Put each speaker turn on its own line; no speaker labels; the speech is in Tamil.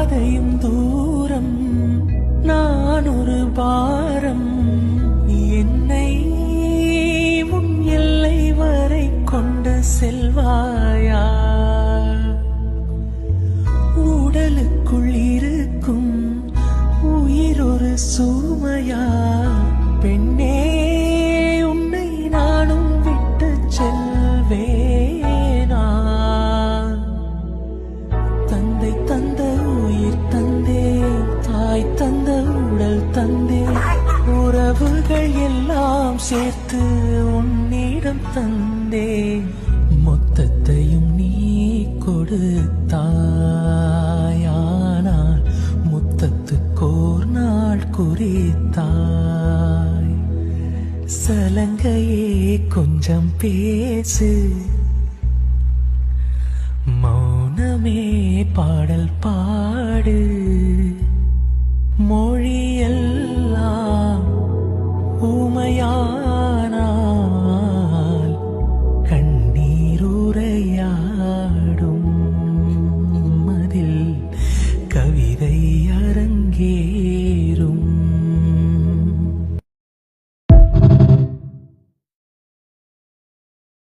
பாதையும் தூரம், நான் ஒரு பாரம். என்னை உன் எல்லை வரை கொண்டு செல்வாயா? உடலுக்குள் இருக்கும் உயிர் ஒரு சுமையா? பெண்ணே, உன்னை நானும் விட்டு செல்வேனா? தந்தை தந்த உயிர் தந்தே, தாய் தந்த உடல் தந்தே, உறவுகள் எல்லாம் சேர்த்து உன்னிடம் தந்தே. மொத்தத்தையும் நீ கொடுத்தாயானால் முத்தத்துக்கோர் நாள் குறித்தாய். சலங்கையே கொஞ்சம் பேசு, மௌனமே பாடல் பாடு. மொழியெல்லாம் ஊமையானால் கண்ணீருரையாடும். அதில் கவிதை அரங்கேறும்.